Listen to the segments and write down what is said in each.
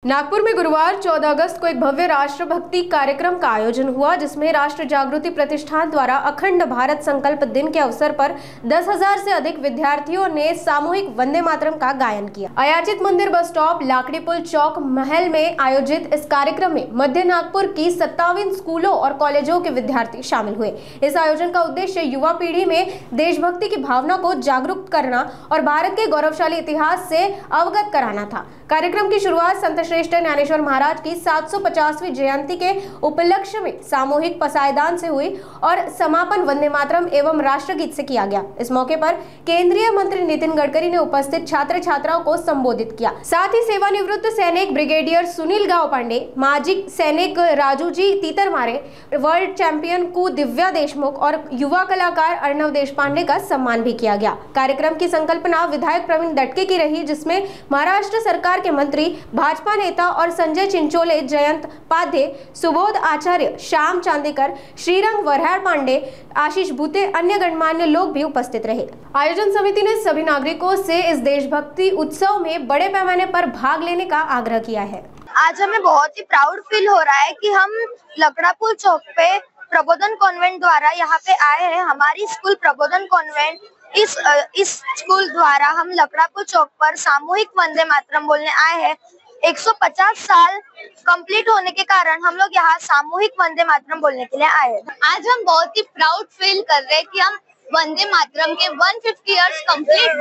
नागपुर में गुरुवार 14 अगस्त को एक भव्य राष्ट्रभक्ति कार्यक्रम का आयोजन हुआ, जिसमें राष्ट्र जागृति प्रतिष्ठान द्वारा अखंड भारत संकल्प दिन के अवसर पर 10,000 से अधिक विद्यार्थियों ने सामूहिक वंदे मातरम का गायन किया। अयाचित मंदिर बस स्टॉप लाकड़ी पुल चौक महल में आयोजित इस कार्यक्रम में मध्य नागपुर की 57 स्कूलों और कॉलेजों के विद्यार्थी शामिल हुए। इस आयोजन का उद्देश्य युवा पीढ़ी में देशभक्ति की भावना को जागरूक करना और भारत के गौरवशाली इतिहास से अवगत कराना था। कार्यक्रम की शुरुआत संत श्रेष्ठ ज्ञानेश्वर महाराज की 750वीं जयंती के उपलक्ष्य में सामूहिक पसायदान से हुई और समापन वंदे मातरम एवं राष्ट्रगीत से किया गया। इस मौके पर केंद्रीय मंत्री नितिन गडकरी ने उपस्थित छात्र छात्राओं को संबोधित किया। साथ ही सेवानिवृत्त सैनिक ब्रिगेडियर सुनील गावपांडे, माजी सैनिक राजूजी तीतरमारे, वर्ल्ड चैंपियन कु दिव्या देशमुख और युवा कलाकार अर्णव देशपांडे का सम्मान भी किया गया। कार्यक्रम की संकल्पना विधायक प्रवीण दटके की रही, जिसमें महाराष्ट्र सरकार के मंत्री, भाजपा नेता और संजय चिंचोले, जयंत पाध्ये, सुबोध आचार्य, श्याम चांदेकर, श्रीरंग वरहार पांडे, आशीष भूते, अन्य गणमान्य लोग भी उपस्थित रहे। आयोजन समिति ने सभी नागरिकों से इस देशभक्ति उत्सव में बड़े पैमाने पर भाग लेने का आग्रह किया है। आज हमें बहुत ही प्राउड फील हो रहा है कि हम लकड़ापुल चौक पे प्रबोधन कॉन्वेंट द्वारा यहाँ पे आए हैं। हमारी स्कूल प्रबोधन कॉन्वेंट इस स्कूल द्वारा हम लकड़ापुल चौक पर सामूहिक वंदे मातरम बोलने आए हैं। 150 साल कंप्लीट होने के कारण हम लोग यहाँ सामूहिक वंदे मातरम बोलने के लिए आए हैं। आज हम बहुत ही प्राउड फील कर रहे हैं कि हम वंदे मातरम के 150 इयर्स कंप्लीट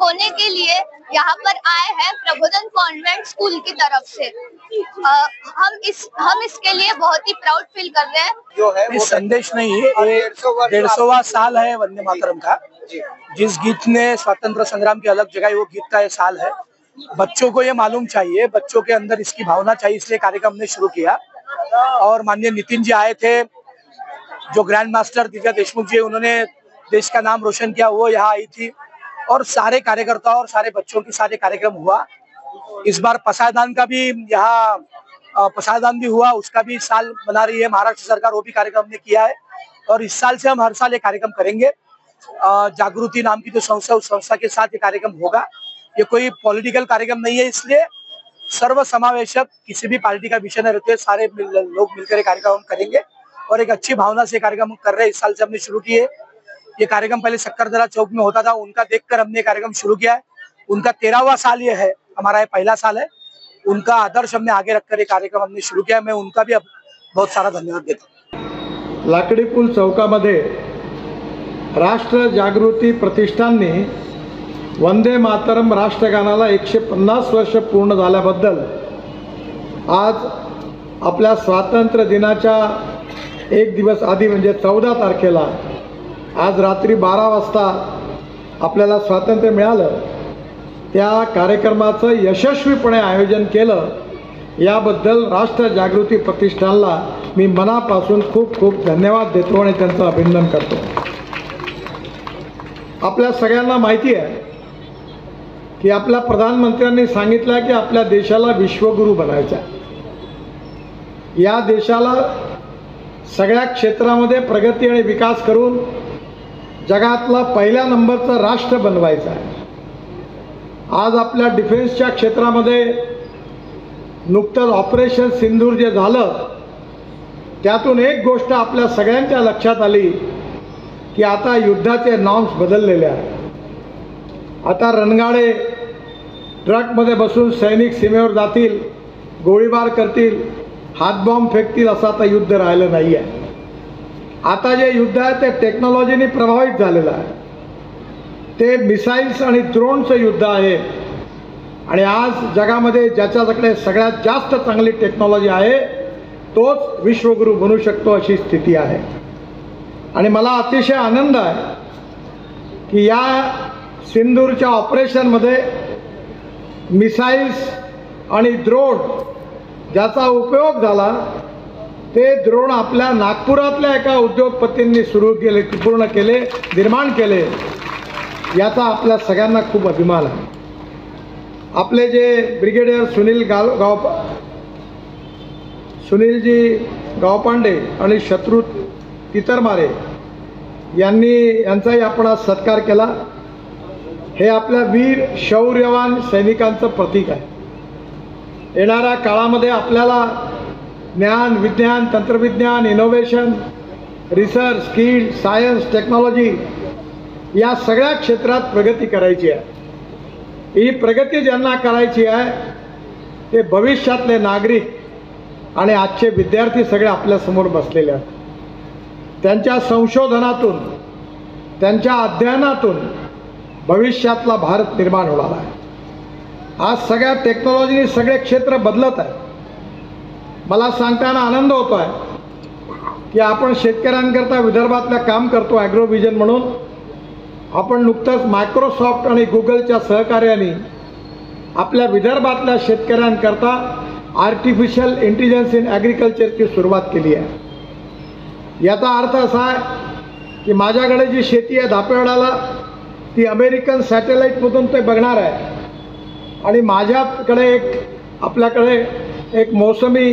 होने के लिए यहाँ पर आए हैं प्रबोधन कॉन्वेंट स्कूल की तरफ से। हम इसके लिए बहुत ही प्राउड फील कर रहे हैं। जो है वो संदेश नहीं है, ये 150वां साल है वंदे मातरम का। जिस गीत ने स्वतंत्र संग्राम की अलग जगह, वो गीत का ये साल है। बच्चों को ये मालूम चाहिए, बच्चों के अंदर इसकी भावना चाहिए, इसलिए कार्यक्रम ने शुरू किया। और माननीय नितिन जी आए थे, जो ग्रैंड मास्टर दिव्या देशमुख जी, उन्होंने देश का नाम रोशन किया, वो यहाँ आई थी। और सारे कार्यकर्ता और सारे बच्चों के सारे कार्यक्रम हुआ। इस बार पसायदान का भी यहाँ पसायदान भी हुआ, उसका भी साल बना रही है महाराष्ट्र सरकार, वो भी कार्यक्रम ने किया है। और इस साल से हम हर साल ये कार्यक्रम करेंगे। जागृति नाम की जो संस्था, उस संस्था के साथ ये कार्यक्रम होगा। ये कोई पॉलिटिकल कार्यक्रम नहीं है, इसलिए सर्व समावेशक, किसी भी पार्टी का विषय नहीं रहते, सारे लोग मिलकर ये कार्यक्रम करेंगे और एक अच्छी भावना से कार्यक्रम कर रहे हैं। इस साल से हमने शुरू किए। ये कार्यक्रम पहले सक्करदरा चौक में होता था, उनका देखकर हमने कार्यक्रम शुरू किया है। उनका 13वां साल ये है, हमारा ये पहला साल है। उनका आदर्श हमने आगे रखकर ये कार्यक्रम हमने शुरू किया। मैं उनका भी बहुत सारा धन्यवाद देता हूँ। लाकड़ी पुल चौकामध्ये राष्ट्र जागृती प्रतिष्ठानने वंदे मातरम राष्ट्रगानाला 150 वर्ष पूर्ण झाल्याबद्दल आज आपल्या स्वातंत्र्य दिनाच्या एक दिवस आधी म्हणजे 14 तारखेला आज रात्री 12 वाजता आपल्याला स्वातंत्र्य मिळालं, त्या कार्यक्रमाचं यशस्वीपणे आयोजन केलं, याबद्दल राष्ट्र जागृती प्रतिष्ठानला मी मनापासून खूप खूप धन्यवाद देतो आणि त्यांचं अभिनंदन करतो। आपल्या सगळ्यांना माहिती आहे की आपल्या प्रधानमंत्र्यांनी सांगितलं की आपल्या देशाला विश्वगुरू बनायचं आहे। या देशाला सगळ्या क्षेत्रामध्ये प्रगती आणि विकास करून जगातला पहिल्या नंबरचा राष्ट्र बनवायचं आहे। आज आपल्या डिफेन्सच्या क्षेत्रामध्ये नुकतंच ऑपरेशन सिंदूर जे झालं, त्यातून एक गोष्ट आपल्या सगळ्यांच्या लक्षात आली की आता युद्धाचे नॉर्म्स बदललेले आहेत। आता रणगाडे ट्रकमध्ये बसून सैनिक सीमेवर जातील, गोळीबार करतील, हातबॉम्ब फेकतील, असं आता युद्ध राहिलं नाही आहे। आता जे युद्ध आहे ते टेक्नॉलॉजीने प्रभावित झालेलं आहे। ते मिसाईल्स आणि ड्रोनचं युद्ध आहे। आणि आज जगामध्ये ज्याच्याकडे सगळ्यात जास्त चांगली टेक्नॉलॉजी आहे तोच विश्वगुरू बनू शकतो, अशी स्थिती आहे। आणि मला अतिशय आनंद आहे की या सिंदूरच्या ऑपरेशनमध्ये मिसाईल्स आणि ड्रोन ज्याचा उपयोग झाला, ते ड्रोन आपल्या नागपुरातल्या एका उद्योगपतींनी पूर्ण केले, निर्माण केले, याचा आपल्या सगळ्यांना खूप अभिमान आहे। आपले जे ब्रिगेडियर सुनीलजी गावपांडे आणि शत्रू तीतरमारे यांचाही आपण आज सत्कार केला। हे आपल्या वीर शौर्यवान सैनिकांचं प्रतीक आहे। येणाऱ्या काळामध्ये आपल्याला ज्ञान, विज्ञान, तंत्रविज्ञान, innovation, research, skill, science, technology या सगळ्या क्षेत्रात प्रगती करायची आहे. ही प्रगती ज्यांना करायची आहे ते भविष्यातले नागरिक आणि आजचे विद्यार्थी सगळे आपल्यासमोर बसलेले आहेत. त्यांच्या संशोधनातून, त्यांच्या अध्ययनातून भविष्यातला भारत निर्माण होणार आहे. आज सगळ्या टेक्नॉलॉजीने सगळे क्षेत्र बदलत आहे. मला सांगताना आनंद होतो आहे की आपण शेतकऱ्यांकरता विदर्भातलं काम करतो ॲग्रोव्हिजन म्हणून. आपण नुकतंच मायक्रोसॉफ्ट आणि गुगलच्या सहकार्याने आपल्या विदर्भातल्या शेतकऱ्यांकरता आर्टिफिशियल इंटेलिजन्स इन ॲग्रिकल्चरची सुरुवात केली आहे. याचा अर्थ असा आहे की माझ्याकडे जी शेती आहे धापेवाडाला, ती अमेरिकन सॅटेलाईटमधून ते बघणार आहे आणि माझ्याकडे आपल्याकडे एक मोसमी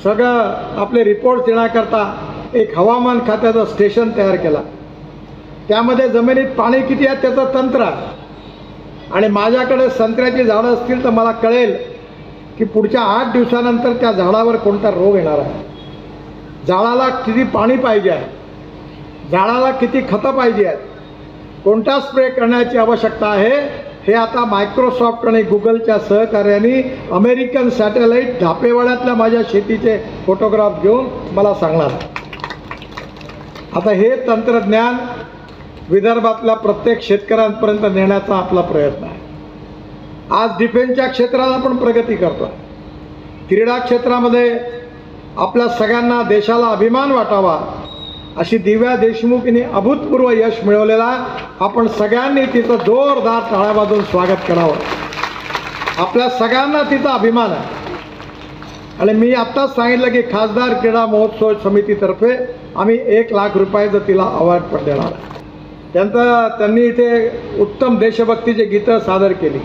सगळं आपले रिपोर्ट देण्याकरता एक हवामान खात्याचं स्टेशन तयार केला. त्यामध्ये जमिनीत पाणी किती आहे त्याचं तंत्र आहे आणि माझ्याकडे संत्र्याची झाडं असतील तर मला कळेल की पुढच्या 8 दिवसानंतर त्या झाडावर कोणता रोग येणार आहे, झाडाला किती पाणी पाहिजे आहे, झाडाला किती खतं पाहिजे आहेत, कोणता स्प्रे करण्याची आवश्यकता आहे, हे आता मायक्रोसॉफ्ट आणि गुगलच्या सहकार्याने अमेरिकन सॅटेलाईट धापेवाड्यातल्या माझ्या शेतीचे फोटोग्राफ घेऊन मला सांगणार. आता हे तंत्रज्ञान विदर्भातल्या प्रत्येक शेतकऱ्यांपर्यंत नेण्याचा आपला प्रयत्न आहे. आज डिफेन्सच्या क्षेत्रात आपण प्रगती करतो. क्रीडा क्षेत्रामध्ये आपल्या सगळ्यांना देशाला अभिमान वाटावा अशी दिव्या देशमुख हिने अभूतपूर्व यश मिळवलेला. आपण सगळ्यांनी तिचं जोरदार टाळ्या वाजवून स्वागत करावं. आपल्या सगळ्यांना तिचा अभिमान आहे. आणि मी आत्ताच सांगितलं की खासदार क्रीडा महोत्सव समितीतर्फे आम्ही 1 लाख रुपयाचं तिला अवॉर्ड पण देणार आहे. त्यांनी इथे उत्तम देशभक्तीचे गीतं सादर केली.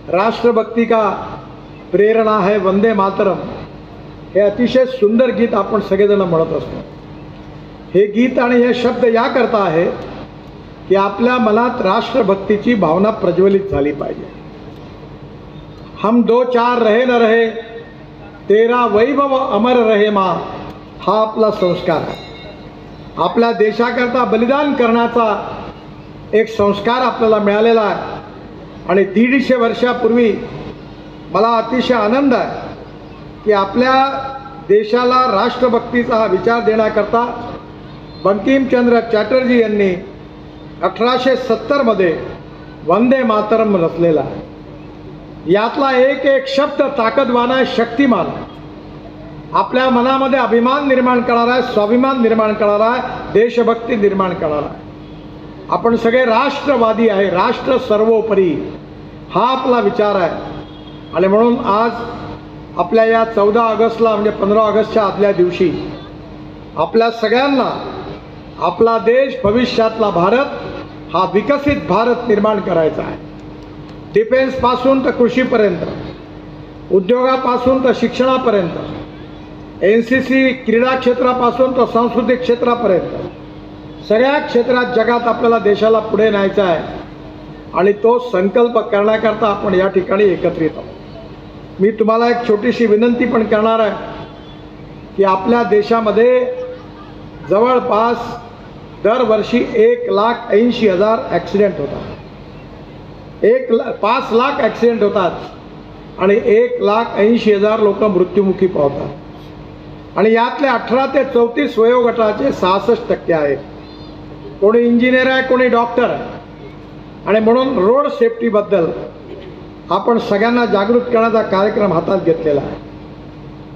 राष्ट्रभक्ती का प्रेरणा है वंदे मातरम, हे अतिशय सुंदर गीत आपण सगळेजण म्हणत असतो. हे गीत आणि हे शब्द याकरता आहे की आपल्या मनात राष्ट्रभक्तीची भावना प्रज्वलित झाली पाहिजे. हम 2 4 रहे न रहे, तेरा वैभव अमर रहे माँ, हा आपला संस्कार आहे. आपल्या देशाकरता बलिदान करण्याचा एक संस्कार आपल्याला मिळालेला आहे. आणि 150 वर्षापूर्वी मला अतिशय आनंद आहे की आपल्या देशाला राष्ट्रभक्तीचा हा विचार देण्याकरता बंकिमचंद्र चॅटर्जी यांनी 1870 वंदे मातरम रचलेला आहे. यातला एक एक शब्द ताकदवान आहे, शक्तिमान आहे. आपल्या मनामध्ये अभिमान निर्माण करणारा आहे, स्वाभिमान निर्माण करणारा आहे, देशभक्ती निर्माण करणारा आहे. आपण सगळे राष्ट्रवादी आहे, राष्ट्र सर्वोपरी हा आपला विचार आहे. आणि म्हणून आज आपल्या या 14 ऑगस्टला म्हणजे 15 ऑगस्टच्या आदल्या दिवशी आपल्या सगळ्यांना आपला देश, भविष्यातला भारत हा विकसित भारत निर्माण करायचा आहे. डिफेन्सपासून तर कृषीपर्यंत, उद्योगापासून तर शिक्षणापर्यंत, NCC क्रीडा क्षेत्रापासून तर सांस्कृतिक क्षेत्रापर्यंत सगळ्या क्षेत्रात जगात आपल्याला देशाला पुढे न्यायचं आहे. आणि तो संकल्प करण्याकरता आपण या ठिकाणी एकत्रित आहोत. मी तुम्हाला एक छोटीशी विनंती पण करणार आहे की आपल्या देशामध्ये जवळपास दरवर्षी 1,80,000 ॲक्सिडेंट होतात. 5 लाख ॲक्सिडेंट होतात आणि 1,80,000 लोक मृत्युमुखी पावतात. आणि यातले 18 ते 34 वयोगटाचे 66% आहेत. कोणी इंजिनियर आहे, कोणी डॉक्टर आहे. आणि म्हणून रोड सेफ्टीबद्दल आपण सगळ्यांना जागृत करण्याचा कार्यक्रम हातात घेतलेला आहे.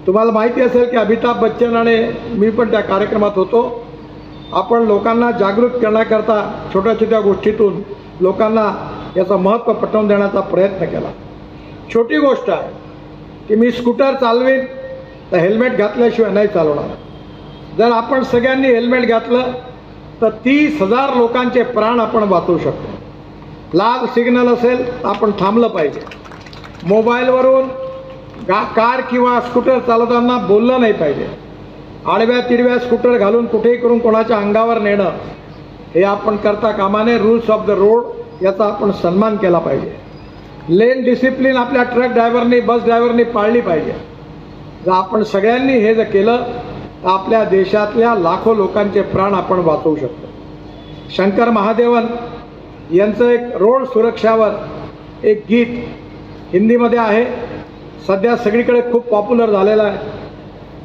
तुम्हाला माहिती असेल की अमिताभ बच्चन आणि मी पण त्या कार्यक्रमात होतो. आपण लोकांना जागृत करण्याकरता छोट्या छोट्या गोष्टीतून लोकांना याचं महत्त्व पटवून देण्याचा प्रयत्न केला. छोटी गोष्ट आहे की मी स्कूटर चालवीन तर हेल्मेट घातल्याशिवाय नाही चालवणार. जर आपण सगळ्यांनी हेल्मेट घातलं तर 30,000 लोकांचे प्राण आपण वाचवू शकतो. लाल सिग्नल असेल तर आपण थांबलं पाहिजे. मोबाईलवरून कार किंवा स्कूटर चालवताना बोललं नाही पाहिजे. आडव्या तिडव्या स्कूटर घालून कुठेही करून कोणाच्या अंगावर नेणं हे आपण करता कामा नये. रूल्स ऑफ द रोड याचा आपण सन्मान केला पाहिजे. लेन डिसिप्लिन आपल्या ट्रक ड्रायव्हरनी बस ड्रायव्हरनी पाळली पाहिजे. जर आपण सगळ्यांनी हे जर केलं तर आपल्या देशातल्या लाखो लोकांचे प्राण आपण वाचवू शकतो. शंकर महादेवन यांचं एक रोड सुरक्षावर एक गीत हिंदीमध्ये आहे, सध्या सगळीकडे खूप पॉप्युलर झालेलं आहे.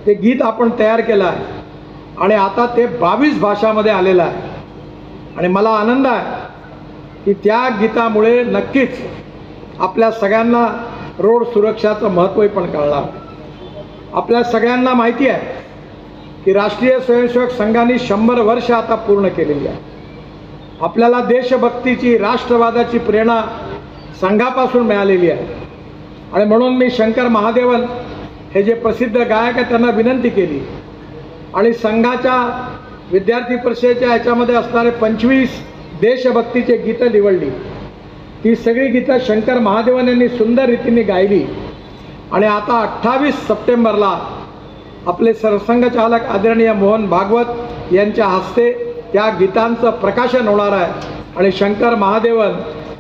ते गीत आपण तयार केलं आहे आणि आता ते 22 भाषामध्ये आलेलं आहे. आणि मला आनंद आहे की त्या गीतामुळे नक्कीच आपल्या सगळ्यांना रोड सुरक्षाचं महत्त्व पण कळणार. आपल्या सगळ्यांना माहिती आहे की राष्ट्रीय स्वयंसेवक संघाने 100 वर्ष आता पूर्ण केलेली आहे. आपल्याला देशभक्तीची राष्ट्रवादाची प्रेरणा संघापासून मिळालेली आहे. आणि म्हणून मी शंकर महादेवन हे जे प्रसिद्ध गायक आहेत त्यांना विनंती केली आणि संघाच्या विद्यार्थी परिषदेच्या याच्यामध्ये असणारे 25 देशभक्तीचे गीतं निवडली. ती सगळी गीतं शंकर महादेवन यांनी सुंदर रीतीने गायली. आणि आता 28 सप्टेंबरला आपले सरसंघचालक आदरणीय मोहन भागवत यांच्या हस्ते त्या गीतांचं प्रकाशन होणार आहे. आणि शंकर महादेवन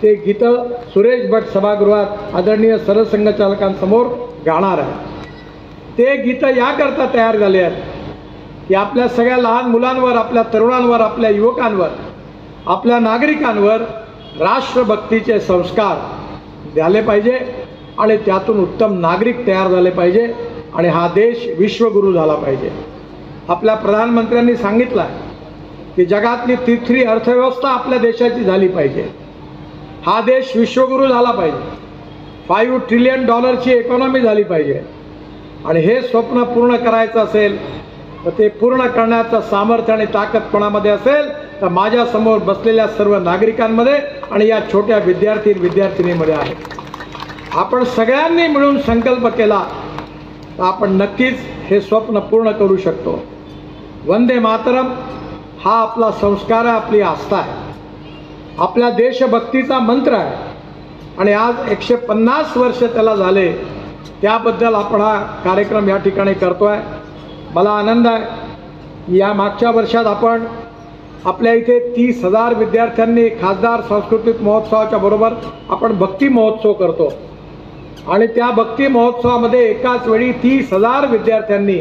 ते गीतं सुरेश भट सभागृहात आदरणीय सरसंघचालकांसमोर गाणार आहे. ते गीतं याकरता तयार झाले आहेत की आपल्या सगळ्या लहान मुलांवर, आपल्या तरुणांवर, आपल्या युवकांवर, आपल्या नागरिकांवर राष्ट्रभक्तीचे संस्कार झाले पाहिजे आणि त्यातून उत्तम नागरिक तयार झाले पाहिजे आणि हा देश विश्वगुरू झाला पाहिजे. आपल्या प्रधानमंत्र्यांनी सांगितलं आहे की जगातली तिसरी अर्थव्यवस्था आपल्या देशाची झाली पाहिजे. हा देश विश्वगुरू झाला पाहिजे. $5 ट्रिलियन इकॉनॉमी झाली पाहिजे. आणि हे स्वप्न पूर्ण करायचं असेल तर ते पूर्ण करण्याचं सामर्थ्य आणि ताकद कोणामध्ये असेल तर माझ्यासमोर बसलेल्या सर्व नागरिकांमध्ये आणि या छोट्या विद्यार्थिनीमध्ये आहे. आपण सगळ्यांनी मिळून संकल्प केला तर आपण नक्कीच हे स्वप्न पूर्ण करू शकतो. वंदे मातरम हा आपला संस्कार आहे, आपली आस्था आहे, आपल्या देशभक्तीचा मंत्र आहे. आणि आज 150 वर्ष त्याला झाले, त्याबद्दल आपण हा कार्यक्रम या ठिकाणी करतोय. मला आनंद आहे. या मागच्या वर्षात आपण आपल्या इथे 30,000 विद्यार्थ्यांनी खासदार सांस्कृतिक महोत्सवाच्या बरोबर आपण भक्ती महोत्सव करतो आणि त्या भक्ती महोत्सवामध्ये एकाच वेळी 30,000 विद्यार्थ्यांनी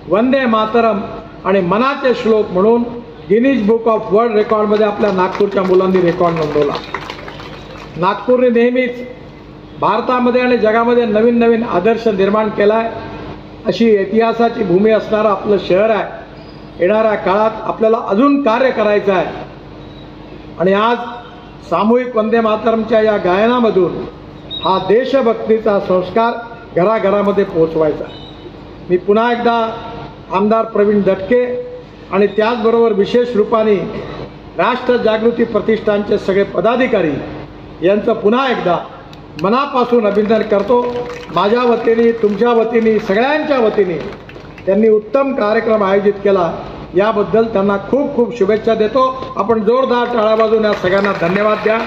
वंदे मातरम आणि मनाचे श्लोक म्हणून गिनीज बुक ऑफ वर्ल्ड रेकॉर्डमध्ये आपल्या नागपूरच्या मुलांनी रेकॉर्ड नोंदवला. नागपूरने नेहमीच भारतामध्ये आणि जगामध्ये नवीन नवीन आदर्श निर्माण केला आहे. अशी इतिहासाची भूमी असणारं आपलं शहर आहे. येणाऱ्या काळात आपल्याला अजून कार्य करायचं आहे. आणि आज सामूहिक वंदे मातरमच्या या गायनामधून हा देशभक्तीचा संस्कार घराघरामध्ये पोहोचवायचा आहे. मी पुन्हा एकदा आमदार प्रवीण दटके आणि त्याचबरोबर विशेष रूपाने राष्ट्र जागृती प्रतिष्ठानचे सगळे पदाधिकारी यांचं पुन्हा एकदा मनापासून अभिनंदन करतो. माझ्या वतीने, तुमच्या वतीने, सगळ्यांच्या वतीने त्यांनी उत्तम कार्यक्रम आयोजित केला याबद्दल त्यांना खूप खूप शुभेच्छा देतो. आपण जोरदार टाळ्या वाजवून या सगळ्यांना धन्यवाद द्या.